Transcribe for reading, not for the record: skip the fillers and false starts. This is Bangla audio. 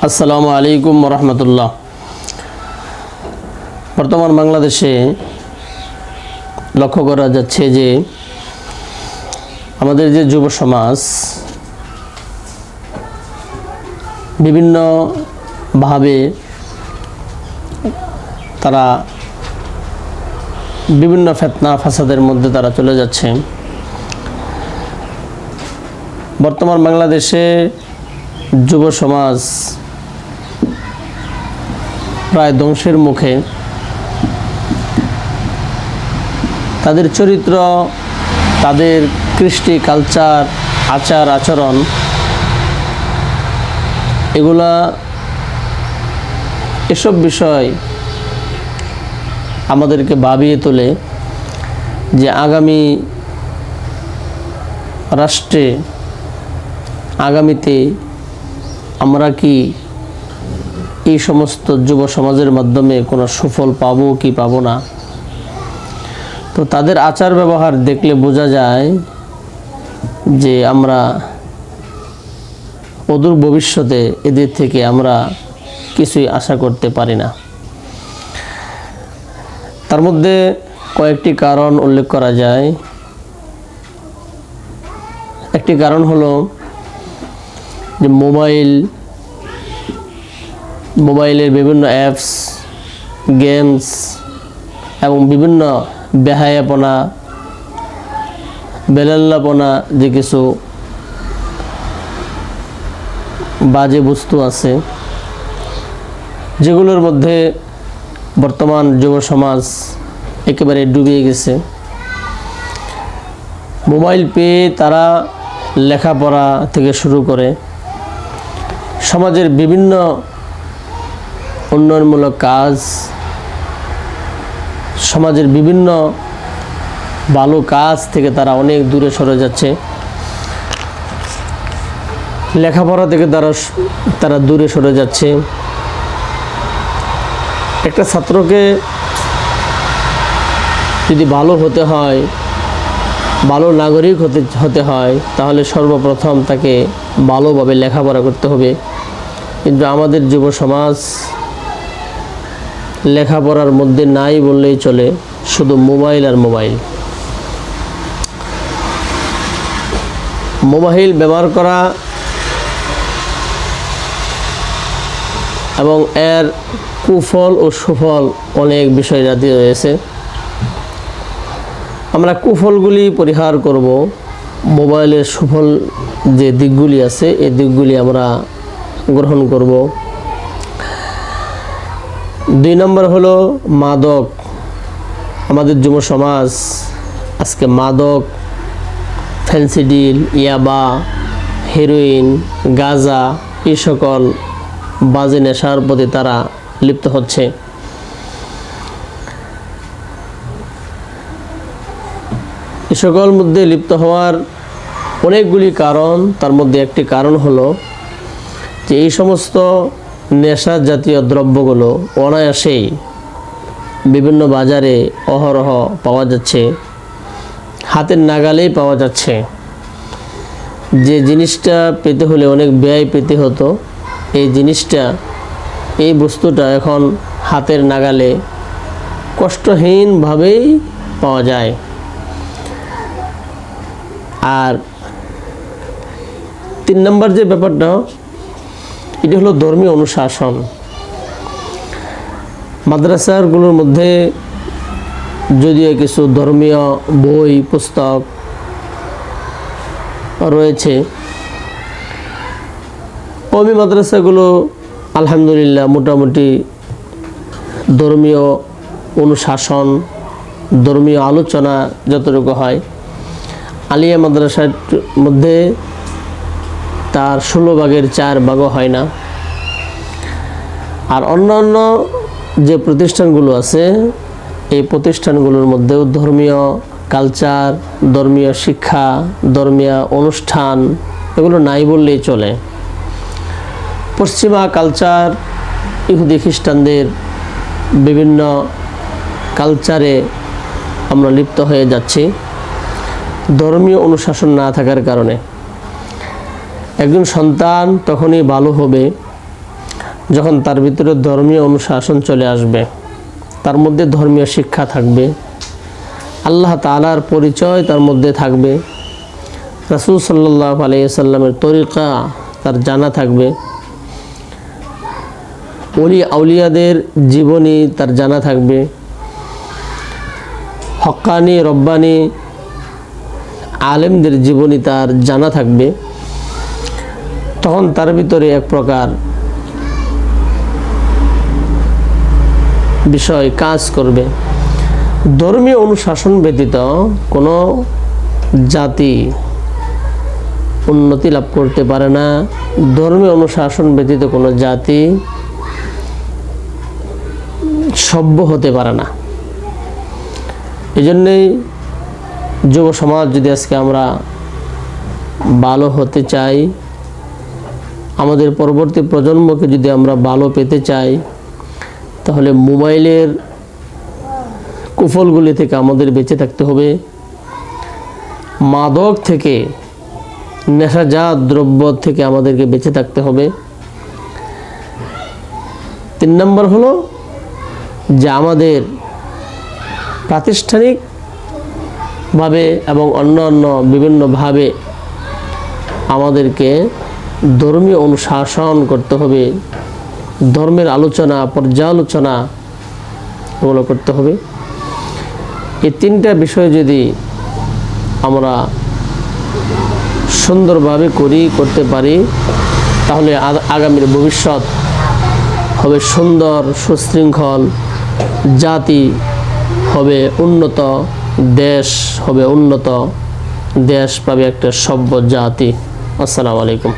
আসসালামু আলাইকুম রহমতুল্লাহ। বর্তমান বাংলাদেশে লক্ষ্য করা যাচ্ছে যে আমাদের যে যুব সমাজ বিভিন্নভাবে তারা বিভিন্ন ফিতনা ফাসাদের মধ্যে তারা চলে যাচ্ছে। বর্তমান বাংলাদেশে যুব সমাজ প্রায় ধ্বংসের মুখে। তাদের চরিত্র, তাদের কৃষ্টি, কালচার, আচার আচরণ এসব বিষয় আমাদেরকে ভাবিয়ে তোলে যে আগামী রাষ্ট্রে আগামীতে আমরা কি এই সমস্ত যুব সমাজের মাধ্যমে কোনো সুফল পাবো কি পাবো না। তো তাদের আচার ব্যবহার দেখলে বোঝা যায় যে আমরা অদূর ভবিষ্যতে এদের থেকে আমরা কিছুই আশা করতে পারি না। তার মধ্যে কয়েকটি কারণ উল্লেখ করা যায়। একটি কারণ হলো যে মোবাইলের বিভিন্ন অ্যাপস, গেমস এবং বিভিন্ন বেহায়াপনা, বেলাল্লাপনা যে কিছু বাজে বস্তু আছে, যেগুলোর মধ্যে বর্তমান যুব সমাজ একেবারে ডুবে গেছে। মোবাইল পেয়ে তারা লেখাপড়া থেকে শুরু করে সমাজের বিভিন্ন উন্নয়নমূলক কাজ, সমাজের বিভিন্ন ভালো কাজ থেকে তারা অনেক দূরে সরে যাচ্ছে। লেখাপড়া থেকে তারা দূরে সরে যাচ্ছে। একটা ছাত্রকে যদি ভালো হতে হয়, ভালো নাগরিক হতে হয়, তাহলে সর্বপ্রথম তাকে ভালোভাবে লেখাপড়া করতে হবে। কিন্তু আমাদের যুব সমাজ লেখাপড়ার মধ্যে নাই বললেই চলে, শুধু মোবাইল আর মোবাইল। মোবাইল ব্যবহার করা এবং এর কুফল ও সুফল অনেক বিষয় জাতীয় রয়েছে। আমরা কুফলগুলি পরিহার করব, মোবাইলের সুফল যে দিকগুলি আছে এই দিকগুলি আমরা গ্রহণ করব। 2 নম্বর হলো মাদক। আমাদের যুব সমাজ আজকে মাদক, ফেন্সিডিল, ইয়াবা, হেরোইন, গাঁজা এই সকল বাজে নেশার প্রতি তারা লিপ্ত হচ্ছে। এই সকল মধ্যে লিপ্ত হওয়ার অনেকগুলি কারণ। তার মধ্যে একটি কারণ হলো যে এই সমস্ত নেশা জাতীয় দ্রব্যগুলো অনায়াসেই বিভিন্ন বাজারে অহরহ পাওয়া যাচ্ছে, হাতের নাগালেই পাওয়া যাচ্ছে। যে জিনিসটা পেতে হলে অনেক ব্যয় পেতে হতো, এই বস্তুটা এখন হাতের নাগালে কষ্টহীনভাবেই পাওয়া যায়। আর 3 নম্বর যে ব্যাপারটা, এটি হলো ধর্মীয় অনুশাসন। মাদ্রাসাগুলোর মধ্যে যদিও কিছু ধর্মীয় বই পুস্তক রয়েছে, কওমি মাদ্রাসাগুলো আলহামদুলিল্লাহ মোটামুটি ধর্মীয় অনুশাসন, ধর্মীয় আলোচনা যতটুকু হয়। আলিয়া মাদ্রাসার মধ্যে তার 16 ভাগের 4 ভাগও হয় না। আর অন্যান্য যে প্রতিষ্ঠানগুলো আছে এই প্রতিষ্ঠানগুলোর মধ্যেও ধর্মীয় কালচার, ধর্মীয় শিক্ষা, ধর্মীয় অনুষ্ঠান এগুলো নাই বললেই চলে। পশ্চিমা কালচার, ইহুদি খ্রিস্টানদের বিভিন্ন কালচারে আমরা লিপ্ত হয়ে যাচ্ছি ধর্মীয় অনুশাসন না থাকার কারণে। একজন সন্তান তখনই ভালো হবে যখন তার ভিতরে ধর্মীয় অনুশাসন চলে আসবে, তার মধ্যে ধর্মীয় শিক্ষা থাকবে, আল্লাহ তাআলার পরিচয় তার মধ্যে থাকবে, রাসূল সাল্লাল্লাহু আলাইহি ওয়াসাল্লামের তরিকা তার জানা থাকবে, ওলি আউলিয়াদের জীবনী তার জানা থাকবে, হক্কানি রব্বানি আলেমদের জীবনী তার জানা থাকবে, তখন তার ভিতরে এক প্রকার বিষয় কাজ করবে। ধর্মীয় অনুশাসন ব্যতীত কোনো জাতি উন্নতি লাভ করতে পারে না, ধর্মীয় অনুশাসন ব্যতীত কোনো জাতি সভ্য হতে পারে না। এই জন্যেই যুব সমাজ যদি আজকে আমরা ভালো হতে চাই, আমাদের পরবর্তী প্রজন্মকে যদি আমরা ভালো পেতে চাই, তাহলে মোবাইলের কুফলগুলি থেকে আমাদের বেঁচে থাকতে হবে, মাদক থেকে, নেশাজাত দ্রব্য থেকে আমাদেরকে বেঁচে থাকতে হবে। 3 নম্বর হলো যে আমাদের প্রাতিষ্ঠানিকভাবে এবং অন্যান্য বিভিন্নভাবে আমাদেরকে ধর্মীয় অনুশাসন করতে হবে, ধর্মের আলোচনা পর্যালোচনা এগুলো করতে হবে। এই 3টা বিষয় যদি আমরা সুন্দরভাবে করতে পারি, তাহলে আগামীর ভবিষ্যৎ হবে সুন্দর, সুশৃঙ্খল, জাতি হবে উন্নত, দেশ হবে উন্নত, দেশ পাবে একটা সভ্য জাতি। আসসালামু আলাইকুম।